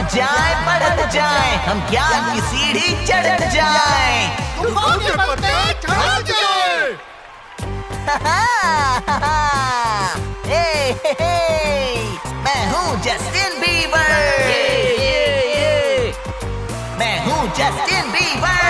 बढ़त जाए, हम ज्ञान की सीढ़ी चढ़ जाए। मैं हूँ जस्टिन बीबर। मैं हूँ Justin Bieber.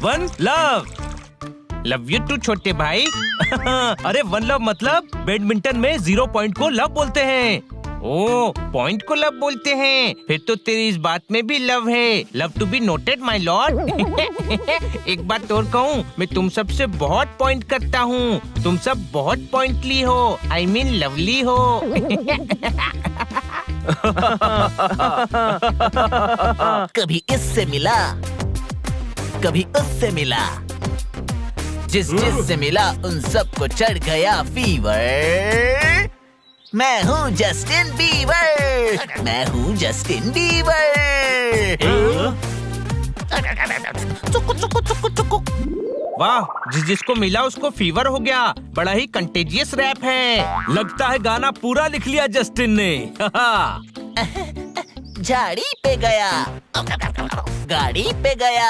One love you too छोटे भाई। अरे वन लव मतलब बैडमिंटन में 0 पॉइंट को लव बोलते हैं। ओ, पॉइंट को लव बोलते हैं, फिर तो तेरी इस बात में भी लव है। Love to be noted my lord. एक बात और कहूँ, मैं तुम सबसे बहुत पॉइंट करता हूँ। तुम सब बहुत पॉइंटली हो, आई मीन लवली हो। कभी इससे मिला, कभी उससे मिला, जिससे मिला उन सबको चढ़ गया फीवर। मैं हूँ जस्टिन बीबर। मैं हूँ जस्टिन बीबर। वाह, जिसको मिला उसको फीवर हो गया। बड़ा ही कंटेजियस रैप है। लगता है गाना पूरा लिख लिया जस्टिन ने। झाड़ी पे गया, गाड़ी पे गया,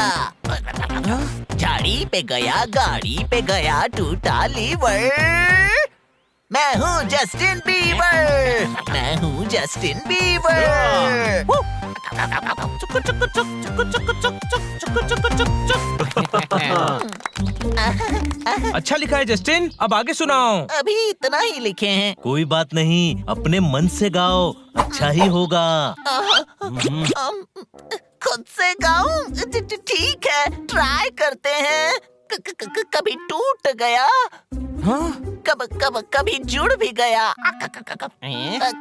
झाड़ी पे गया, गाड़ी पे गया, टूटा लीवर। मैं हूँ जस्टिन बीबर। मैं हूँ जस्टिन बीबर। अच्छा लिखा है जस्टिन, अब आगे सुनाओ। अभी इतना ही लिखे हैं। कोई बात नहीं, अपने मन से गाओ, अच्छा ही होगा। खुद से गाऊं? ठीक है, ट्राई करते हैं। कभी टूट गया, कभी जुड़ भी गया,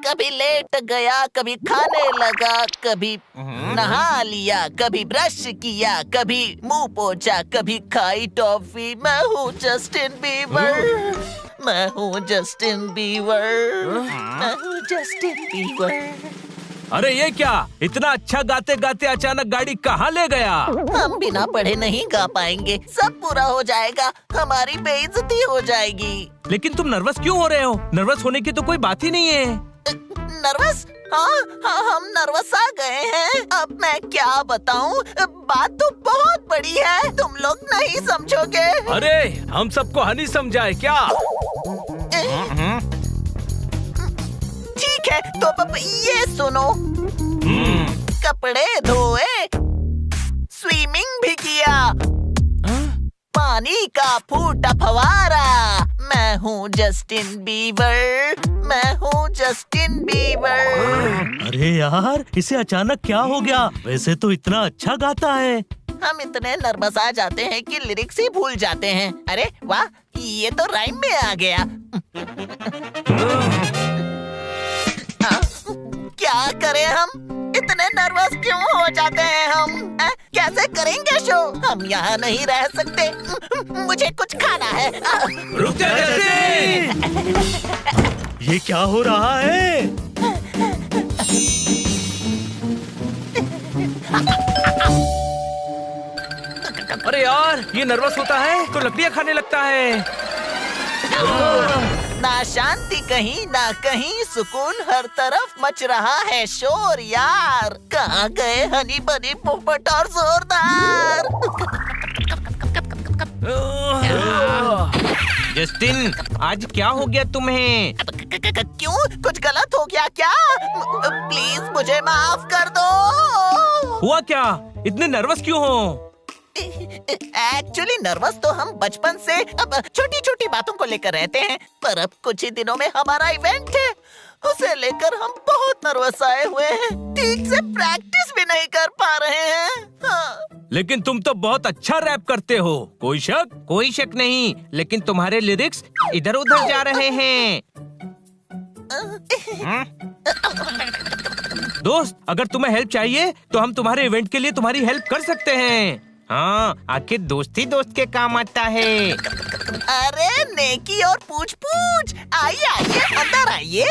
कभी लेट गया, कभी खाने लगा, कभी नहा लिया, कभी ब्रश किया, कभी मुंह पोंछा, कभी खाई टॉफी। मैं हूँ जस्टिन बीबर। मैं हूँ जस्टिन बीबर। मैं हूँ जस्टिन बीबर। अरे ये क्या, इतना अच्छा गाते गाते अचानक गाड़ी कहाँ ले गया? हम बिना पढ़े नहीं गा पाएंगे, सब पूरा हो जाएगा, हमारी बेइज्जती हो जाएगी। लेकिन तुम नर्वस क्यों हो रहे हो? नर्वस होने की तो कोई बात ही नहीं है। नर्वस? हाँ, हम नर्वस आ गए हैं। अब मैं क्या बताऊँ, बात तो बहुत बड़ी है, तुम लोग नहीं समझोगे। अरे हम सबको हनी समझाए क्या? ठीक है, तो ये सुनो। कपड़े धोए, स्विमिंग भी किया, पानी का फूटा फवारा। मैं हूँ जस्टिन बीबर। मैं हूँ जस्टिन बीबर। अरे यार, इसे अचानक क्या हो गया? वैसे तो इतना अच्छा गाता है। हम इतने नर्वस आ जाते हैं कि लिरिक्स ही भूल जाते हैं। अरे वाह, ये तो राइम में आ गया। क्या करें हम? इतने नर्वस क्यों हो जाते हैं हम? कैसे करेंगे शो? हम यहाँ नहीं रह सकते। मुझे कुछ खाना है। रुक जा जस्टिन! ये क्या हो रहा है? अरे यार, ये नर्वस होता है तो लकड़ियाँ खाने लगता है। ना शांति कहीं ना कहीं, सुकून हर तरफ मच रहा है शोर यार। कहाँ गए हनी बनी पोपट और जोरदार? जस्टिन, आज क्या हो गया तुम्हें? क्यों, कुछ गलत हो गया क्या? प्लीज मुझे माफ कर दो। हुआ क्या? इतने नर्वस क्यों हो? एक्चुअली नर्वस तो हम बचपन से अब छोटी छोटी बातों को लेकर रहते हैं, पर अब कुछ ही दिनों में हमारा इवेंट है, उसे लेकर हम बहुत नर्वस आए हुए हैं। ठीक से प्रैक्टिस भी नहीं कर पा रहे हैं। हाँ। लेकिन तुम तो बहुत अच्छा रैप करते हो। कोई शक? कोई शक नहीं, लेकिन तुम्हारे लिरिक्स इधर उधर जा रहे हैं। दोस्त, अगर तुम्हें हेल्प चाहिए तो हम तुम्हारे इवेंट के लिए तुम्हारी हेल्प कर सकते हैं। हाँ, आखिर दोस्ती दोस्त के काम आता है। अरे नेकी और पूछ पूछ, आइए आइए अंदर आइए।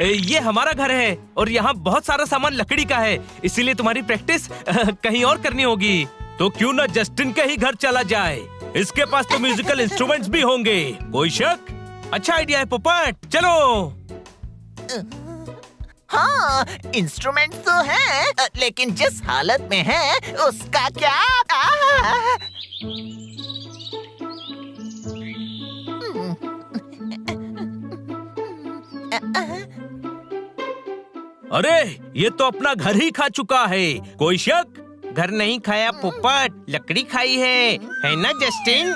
ये हमारा घर है और यहाँ बहुत सारा सामान लकड़ी का है, इसीलिए तुम्हारी प्रैक्टिस कहीं और करनी होगी। तो क्यों ना जस्टिन के ही घर चला जाए। इसके पास तो म्यूजिकल इंस्ट्रूमेंट्स भी होंगे। कोई शक? अच्छा आइडिया है पोपट, चलो। हाँ, इंस्ट्रूमेंट तो हैं, लेकिन जिस हालत में है उसका क्या? अरे ये तो अपना घर ही खा चुका है। कोई शक? घर नहीं खाया पोपट, लकड़ी खाई है ना जस्टिन?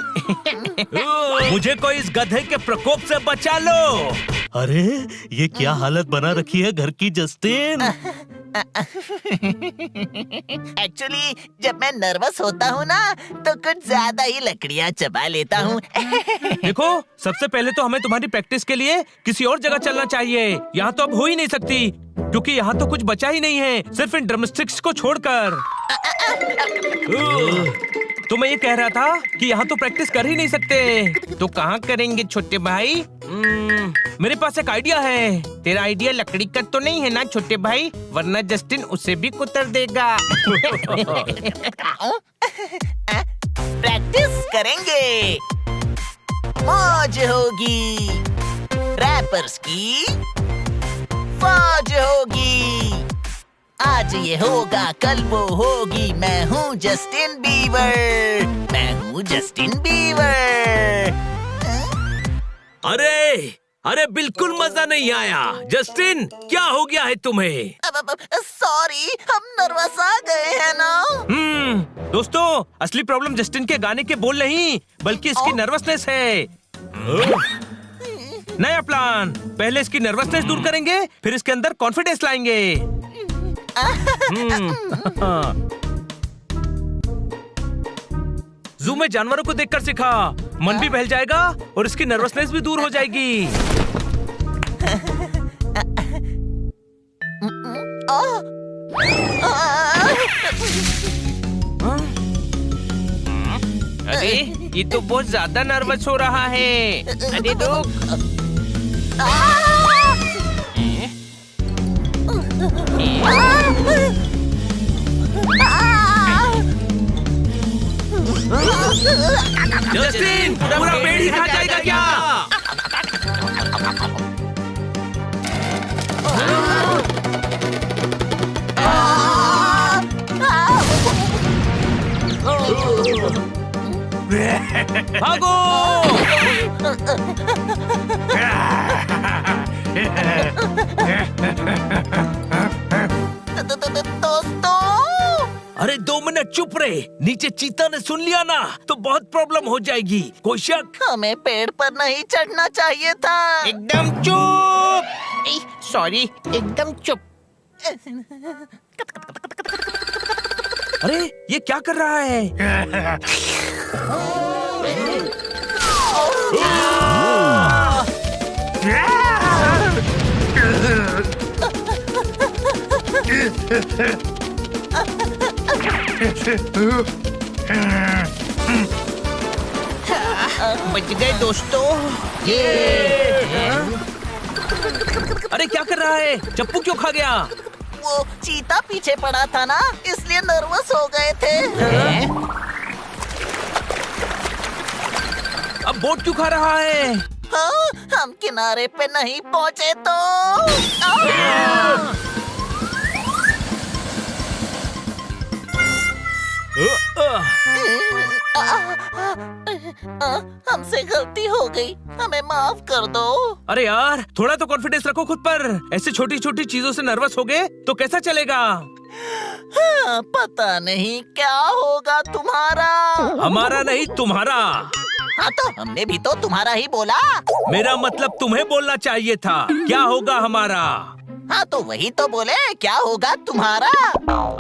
मुझे कोई इस गधे के प्रकोप से बचा लो। अरे ये क्या हालत बना रखी है घर की जस्टिन। एक्चुअली जब मैं नर्वस होता हूँ ना तो कुछ ज्यादा ही लकड़ियाँ चबा लेता हूँ। देखो, सबसे पहले तो हमें तुम्हारी प्रैक्टिस के लिए किसी और जगह चलना चाहिए। यहाँ तो अब हो ही नहीं सकती, क्योंकि यहाँ तो कुछ बचा ही नहीं है, सिर्फ इन ड्रमस्टिक्स को छोड़कर। तो मैं ये कह रहा था कि यहाँ तो प्रैक्टिस कर ही नहीं सकते, तो कहाँ करेंगे छोटे भाई? मेरे पास एक आइडिया है। तेरा आइडिया लकड़ी का तो नहीं है ना छोटे भाई, वरना जस्टिन उसे भी कुतर देगा। प्रैक्टिस करेंगे, मौज होगी, रैपर्स की फौज होगी। आज ये होगा, कल वो होगी। मैं हूँ जस्टिन बीवर, मैं हूँ जस्टिन बीवर। अरे बिल्कुल मजा नहीं आया। जस्टिन, क्या हो गया है तुम्हें? सॉरी, हम नर्वस आ गए हैं ना। दोस्तों, असली प्रॉब्लम जस्टिन के गाने के बोल नहीं, बल्कि इसकी नर्वसनेस है। नया प्लान, पहले इसकी नर्वसनेस दूर करेंगे, फिर इसके अंदर कॉन्फिडेंस लाएंगे। जू में जानवरों को देखकर सिखा, मन भी बहल जाएगा और इसकी नर्वसनेस भी दूर हो जाएगी। अरे ये तो बहुत ज्यादा नर्वस हो रहा है। अरे रुक। जस्टिन, पूरा पेड़ ही खा जाएगा क्या? भागो! दोस्तों, अरे 2 मिनट चुप रहे। नीचे चीता ने सुन लिया ना तो बहुत प्रॉब्लम हो जाएगी। कोई शक? हमें पेड़ पर नहीं चढ़ना चाहिए था। एकदम चुप। सॉरी, एकदम चुप। अरे ये क्या कर रहा है? बच गए दोस्तों। अरे क्या कर रहा है? चप्पू क्यों खा गया? वो चीता पीछे पड़ा था ना, इसलिए नर्वस हो गए थे। अब बोट क्यों खा रहा है? हाँ, हम किनारे पे नहीं पहुँचे तो। हमसे गलती हो गई, हमें माफ कर दो। अरे यार, थोड़ा तो कॉन्फिडेंस रखो खुद पर। ऐसे छोटी छोटी चीजों से नर्वस हो गए तो कैसा चलेगा? हाँ, पता नहीं क्या होगा तुम्हारा। हमारा नहीं, तुम्हारा। हाँ, तो हमने भी तो तुम्हारा ही बोला। मेरा मतलब तुम्हें बोलना चाहिए था। क्या होगा हमारा? हाँ, तो वही तो बोले, क्या होगा तुम्हारा।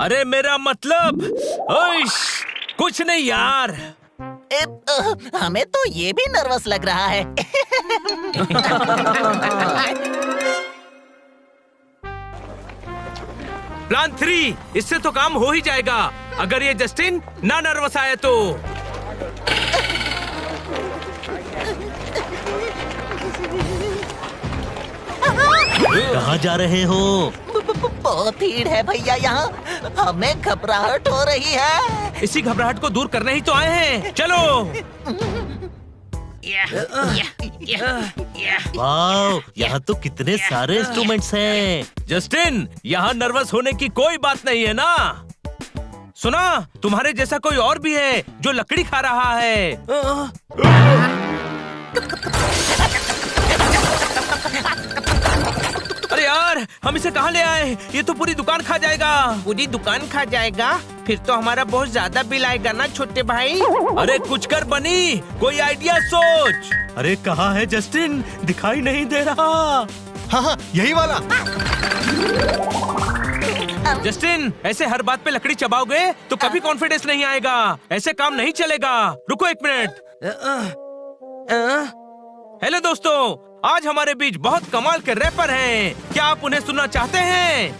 अरे मेरा मतलब कुछ नहीं यार। हमें तो ये भी नर्वस लग रहा है। प्लान 3, इससे तो काम हो ही जाएगा, अगर ये जस्टिन ना नर्वस आए तो। कहाँ जा रहे हो? बहुत भीड़ है भैया यहाँ। हमें घबराहट हो रही है। इसी घबराहट को दूर करने ही तो आए हैं। चलो। वाह, यहाँ तो कितने सारे इंस्ट्रूमेंट्स हैं। जस्टिन, यहाँ नर्वस होने की कोई बात नहीं है ना। सुना, तुम्हारे जैसा कोई और भी है जो लकड़ी खा रहा है। अरे यार, हम इसे कहाँ ले आए? ये तो पूरी दुकान खा जाएगा। पूरी दुकान खा जाएगा? फिर तो हमारा बहुत ज्यादा बिल आएगा ना छोटे भाई। अरे कुछ कर बनी, कोई आइडिया सोच। अरे कहाँ है जस्टिन? दिखाई नहीं दे रहा। हाँ, यही वाला। जस्टिन, ऐसे हर बात पे लकड़ी चबाओगे तो कभी कॉन्फिडेंस नहीं आएगा। ऐसे काम नहीं चलेगा। रुको एक मिनट। हेलो दोस्तों, आज हमारे बीच बहुत कमाल के रैपर हैं। क्या आप उन्हें सुनना चाहते हैं?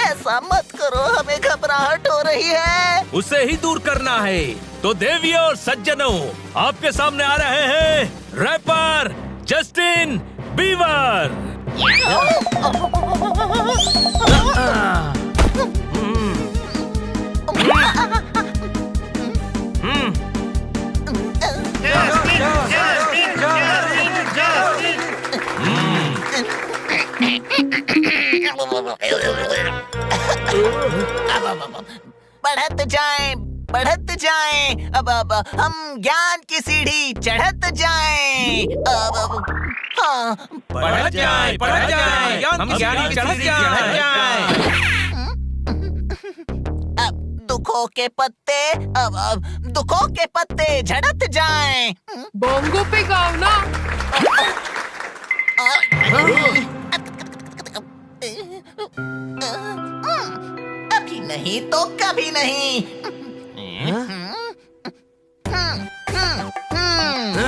ऐसा मत करो, हमें घबराहट हो रही है। उसे ही दूर करना है। तो देवियों और सज्जनों, आपके सामने आ रहे हैं रैपर जस्टिन बीवर। बढ़त जाएं, बढ़त जाएं, अब हम ज्ञान की सीढ़ी चढ़त जाएं। हाँ, बढ़त जाए, बढ़त जाए, हम ज्ञान की चढ़त जाए। दुखों के पत्ते, अब दुखों के पत्ते झड़त जाएं। बोंगो पे गाओ ना। अभी नहीं तो कभी नहीं।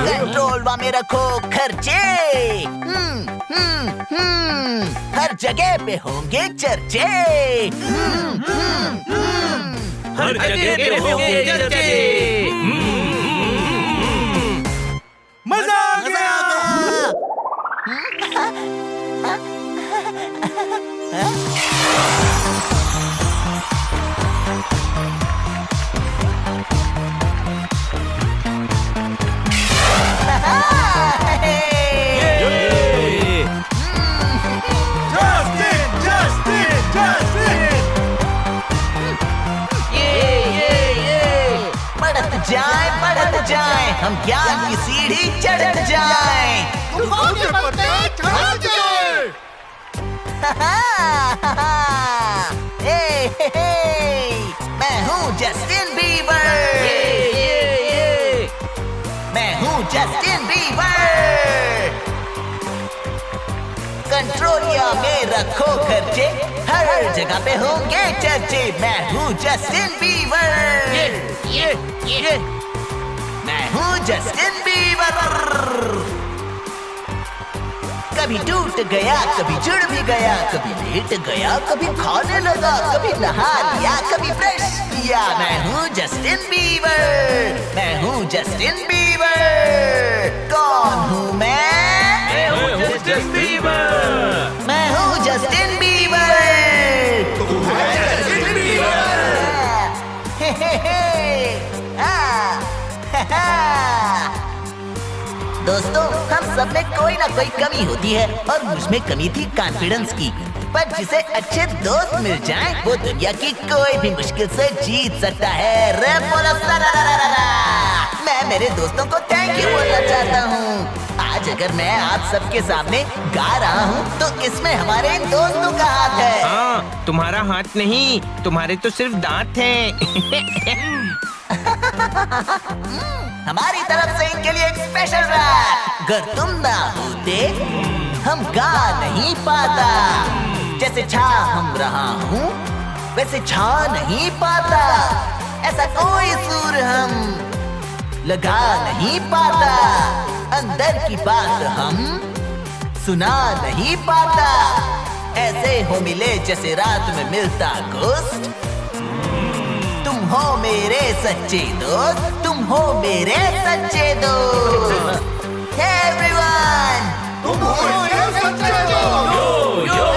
कंट्रोल में रखो खर्चे। हर जगह पे होंगे चर्चे। हर जगह पे होंगे चर्चे। मजा आ गया। बढ़त जाए, हम ज्ञान की सीढ़ी चढ़त जाए। मैं हूँ जस्टिन बीबर। मैं हूँ जस्टिन बीबर। कंट्रोलिया में रखो खर्चे, हर जगह पे होंगे चर्चे। मैं हूँ जस्टिन बीबर। मैं हूँ जस्टिन बीबर। कभी टूट गया, कभी जुड़ भी गया, कभी लेट गया, कभी खाने लगा, कभी नहा लिया, कभी ब्रश किया। मैं हूँ जस्टिन बीबर। मैं हूँ जस्टिन बीबर। कौन हूँ मैं हूँ जस्टिन बीबर। मैं हूँ जस्टिन बीबर। दोस्तों, हम सब में कोई ना कोई कमी होती है और मुझ में कमी थी कॉन्फिडेंस की। पर जिसे अच्छे दोस्त मिल जाएं, वो दुनिया की कोई भी मुश्किल से जीत सकता है। रे बोलो सरारारारा। मैं मेरे दोस्तों को थैंक यू बोलना चाहता हूँ। आज अगर मैं आप सबके सामने गा रहा हूँ तो इसमें हमारे इन दोस्तों का हाथ है। हाँ, तुम्हारा हाथ नहीं, तुम्हारे तो सिर्फ दांत हैं। हमारी तरफ से इनके लिए एक स्पेशल रैप। अगर तुम ना होते हम गा नहीं पाता। जैसे छा हम रहा हूँ वैसे छा नहीं पाता। ऐसा कोई सुर हम लगा नहीं पाता। अंदर की बात हम सुना नहीं पाता। ऐसे हो मिले जैसे रात में मिलता गोश्त। तुम हो मेरे सच्चे दोस्त, तुम हो मेरे सच्चे दोस्त। Hey everyone! तुम हो मेरे सच्चे दोस्त।